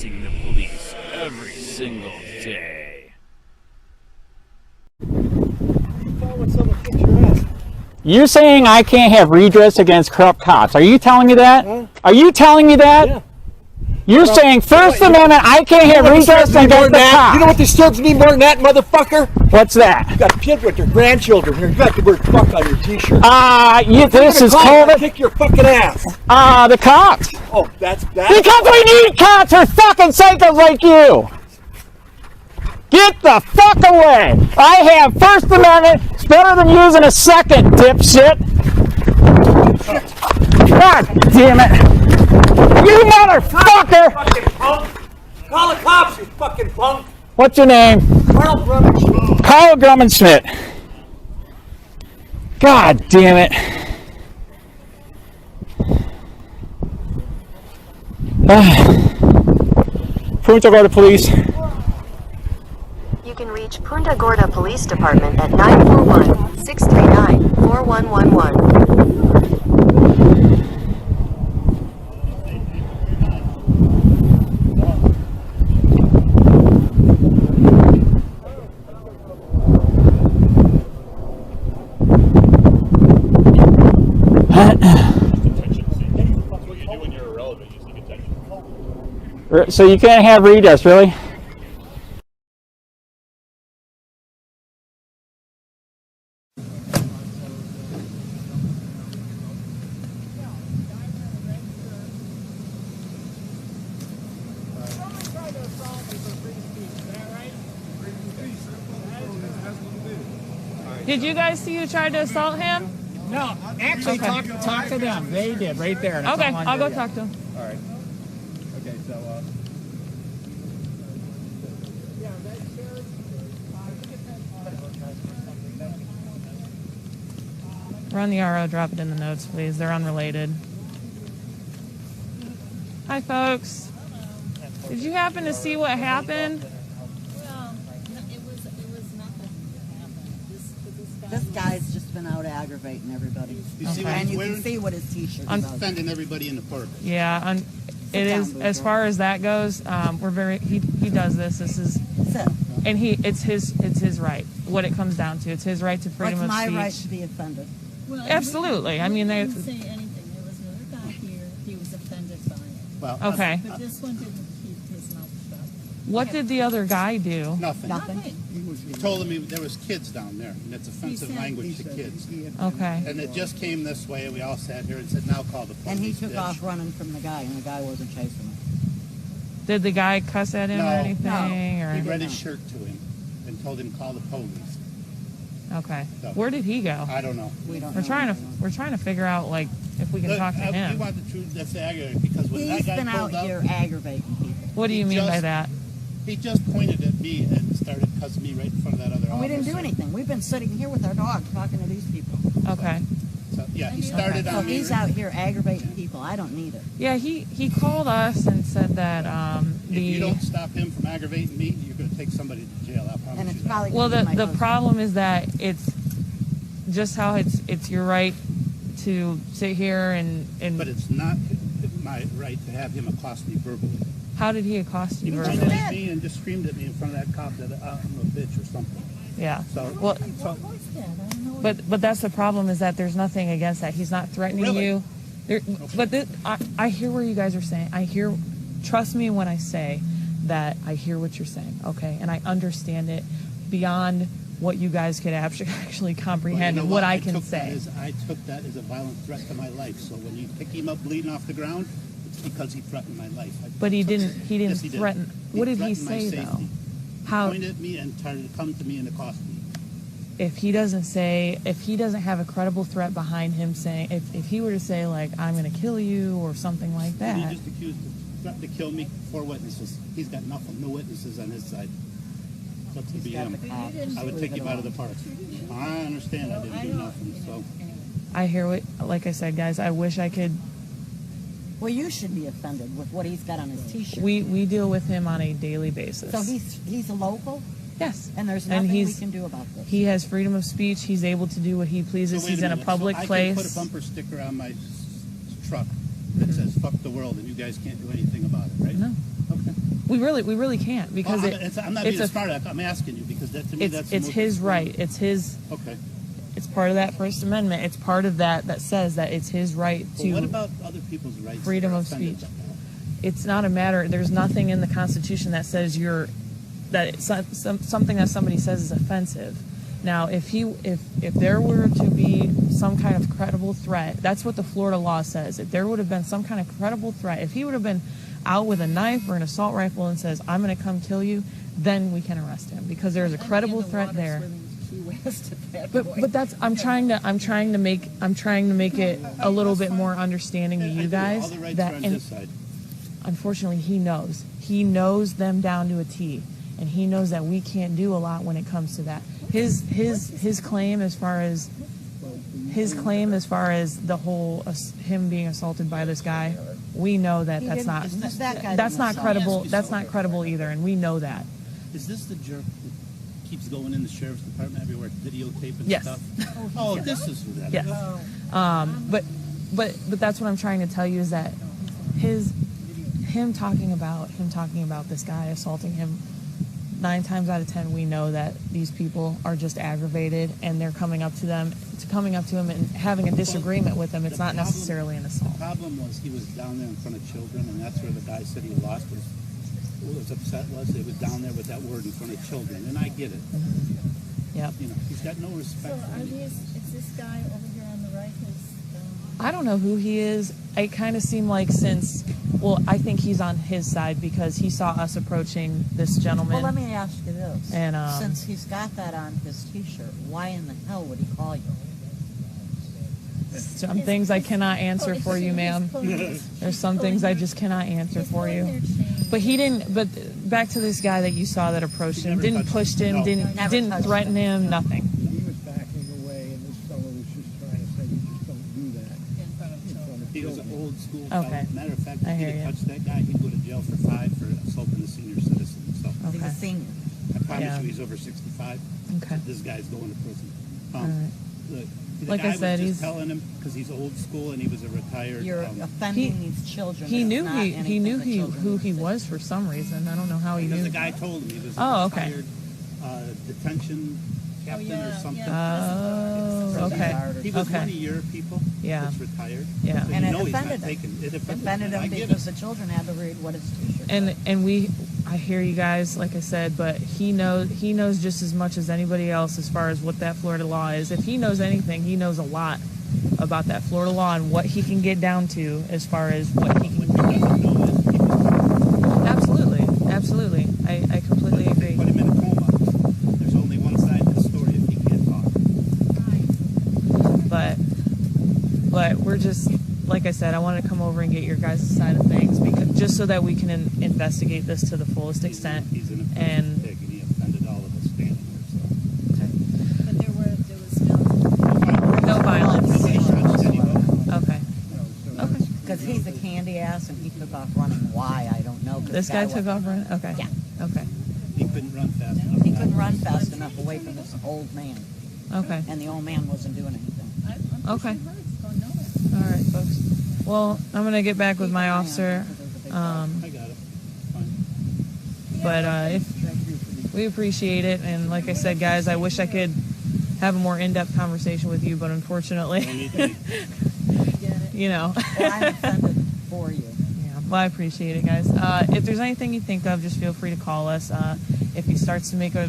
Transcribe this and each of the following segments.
harassing the police every single day. You're saying I can't have redress against corrupt cops. Are you telling me that? Huh? Are you telling me that? Yeah. You're saying First Amendment, I can't have redress against the cops. You know what disturbs me more than that, motherfucker? What's that? You got kids with their grandchildren here. You got the word fuck on your t-shirt. This is COVID. Kick your fucking ass. The cops. Oh, that's that. Because we need cops for fucking psychos like you. Get the fuck away. I have First Amendment. It's better than using a second, dipshit. God damn it. You motherfucker! Fucking punk. Call the cops, you fucking punk. What's your name? Carl Drummond. Carl Drummond-Schmidt. God damn it. Punta Gorda Police. You can reach Punta Gorda Police Department at 941-639-4111. So you can't have redress, really? Did you guys see who tried to assault him? No, actually, okay. talk to them. They did right there. That's okay, I'll go talk to them. All right. Okay, so Run the RO, drop it in the notes, please. They're unrelated. Hi, folks. Did you happen to see what happened? Well, it was nothing happened. This guy's just been out aggravating everybody. You see And you can see what his t-shirt is. Offending everybody in the park. Yeah, it is. As far as that goes, we're very. He does this. This is. And it's his right. What it comes down to, it's his right to freedom of speech. It's my right to be offended. Well, absolutely. I mean, they didn't say anything. There was another guy here. He was offended by it. Well, okay. But this one didn't keep his mouth shut. What did the other guy do? Nothing. he told him there was kids down there, and it's offensive language to kids. Okay. And it just came this way, and we all sat here and said, "Now call the police." And he took off running from the guy, and the guy wasn't chasing him. Did the guy cuss at him or anything? No. Or? He read his shirt to him and told him call the police. Okay. So, where did he go? I don't know. We don't We're know. trying to figure out like if we can Look, talk to him. We want the truth. That's aggravating because when He's that guy been out pulled here up, aggravating people. What do you mean by that? he just pointed at me and started cussing me right in front of that other And we didn't do officer. anything. We've been sitting here with our dog talking to these people. Okay. So, yeah, he started So on me. he's out here aggravating people. I don't need it. Yeah, he called us and said that If you don't stop him from aggravating me, you're going to take somebody to jail. I promise And it's you that. probably well gonna be my the husband. problem is that it's just how it's your right to sit here and But it's not my right to have him accost me verbally. how did he accost you He verbally? pointed at me and just screamed at me in front of that cop that I'm a bitch or something. Yeah. So, Well, but that's the problem is that there's nothing against that. He's not threatening Really? you. There, but I hear where you guys are saying. Trust me when I say that I hear what you're saying. Okay, and I understand it beyond what you guys could actually comprehend and what I can say. I took that as a violent threat to my life. So when you pick him up bleeding off the ground, it's because he threatened my life. But he didn't Yes, he did. threaten. What did he threatened my say safety. though? How? Pointed at me and tried to come to me and accost me. If he doesn't have a credible threat behind him saying, if he were to say like, I'm going to kill you or something like that. He just threatened to kill me. 4 witnesses. He's got nothing. No witnesses on his side. So to be him, I would take him out of the park. I understand I didn't do nothing. So I hear what, like I said, guys, I wish I could. Well, you should be offended with what he's got on his t-shirt. We deal with him on a daily basis. So he's a local? Yes. And there's nothing we can do about this. He has freedom of speech. He's able to do what he pleases. So wait He's in a minute. public so place. I can put a bumper sticker on my truck that says "fuck the world" and you guys can't do anything about it, right? No. Okay. We really can't because I'm not being smart. I'm asking you because that to me that's it's his right. It's his. Okay. It's part of that First Amendment. It's part of that says that it's his right to. What about other people's rights? Freedom of speech. It's not a matter. There's nothing in the Constitution that says something that somebody says is offensive. Now, if there were to be some kind of credible threat, that's what the Florida law says. If there would have been some kind of credible threat, if he would have been out with a knife or an assault rifle and says, "I'm going to come kill you," then we can arrest him because there's a credible threat there. But that's I'm trying to make it a little bit more understanding to you guys that unfortunately he knows them down to a T, and he knows that we can't do a lot when it comes to that. His claim as far as the whole him being assaulted by this guy, we know that's not credible. That's not credible either, and we know that. Is this the jerk that keeps going in the sheriff's department everywhere, videotaping stuff? Oh, this is who that is. But that's what I'm trying to tell you is that him talking about this guy assaulting him. 9 times out of 10, we know that these people are just aggravated, and they're coming up to him and having a disagreement with him. It's not necessarily an assault. The problem was he was down there in front of children, and that's where the guy said he lost was upset was he was down there with that word in front of children, and I get it. Yep. You know, he's got no respect for anything. Is this guy over here on the right? I don't know who he is. It kind of seemed like I think he's on his side because he saw us approaching this gentleman. Well, let me ask you this. And, since he's got that on his T-shirt, why in the hell would he call you? Some things I cannot answer for you, ma'am. There's some things I just cannot answer for you. But he didn't. But back to this guy that you saw that approached him, didn't push him, didn't threaten him, nothing. He was backing away, and this fellow was just trying to say, "You just don't do that." He was an old school Okay. fellow. Matter of fact, if I hear he'd you. have touched that guy, he'd go to jail for 5 for assaulting a senior citizen. So He's a senior. I promise Yeah. you, he's over 65. Okay. This guy's going to prison. All right. The Like guy I said, was he's just telling him because he's old school and he was a retired. You're offending these children. He It's knew not anything the who he children was for some reason. I don't know how he because knew. the guy told him he was Oh, a okay. retired detention captain or something. Oh, okay. He was Okay. one of your people Yeah. that's retired. Yeah. So And you it know he's not offended him. taking it. Offended I him get because it. the children had to read what his T-shirt said. And I hear you guys, like I said, but he knows just as much as anybody else as far as what that Florida law is. If he knows anything, he knows a lot about that Florida law and what he can get down to as far as what he can. Absolutely. I completely agree. Put him in a coma. There's only one side to the story if he can't talk. But we're just, like I said, I wanted to come over and get your guys' side of things because just so that we can investigate this to the fullest extent. He's in a And pig and he offended all of us standing there. So. But there was no violence. Nobody touched anybody. Okay. Because he's a candy ass and he took off running. Why? I don't know. This guy took off running? Okay. Yeah. Okay. He couldn't run fast enough. He couldn't run fast enough away from this old man. Okay. And the old man wasn't doing anything. Okay. All right, folks. Well, I'm going to get back with my officer. I got it. Fine. But we appreciate it. And like I said, guys, I wish I could have a more in-depth conversation with you, but unfortunately, Don't need to be. you know. Well, I'm offended for you. Yeah, well, I appreciate it, guys. If there's anything you think of, just feel free to call us. If he starts to make more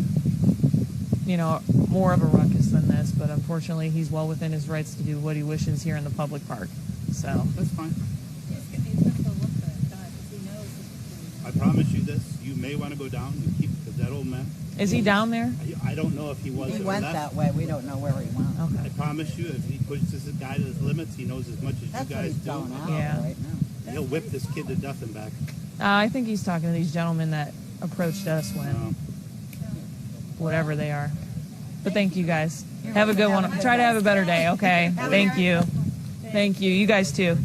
of a ruckus than this, but unfortunately, he's well within his rights to do what he wishes here in the public park. So That's fine. I promise you this. You may want to go down and keep that old man. is he down there? I don't know if he was He or went left. that way. We don't know where he went. I Okay. promise you, if he pushes this guy to his limits, he knows as much as That's you what guys he's do. telling out Yeah. right now. He'll whip this kid to death and back. I think he's talking to these gentlemen that approached us when whatever they are. But thank you, guys. Have a good one. Try to have a better day, okay? Thank you. Thank you. You guys too.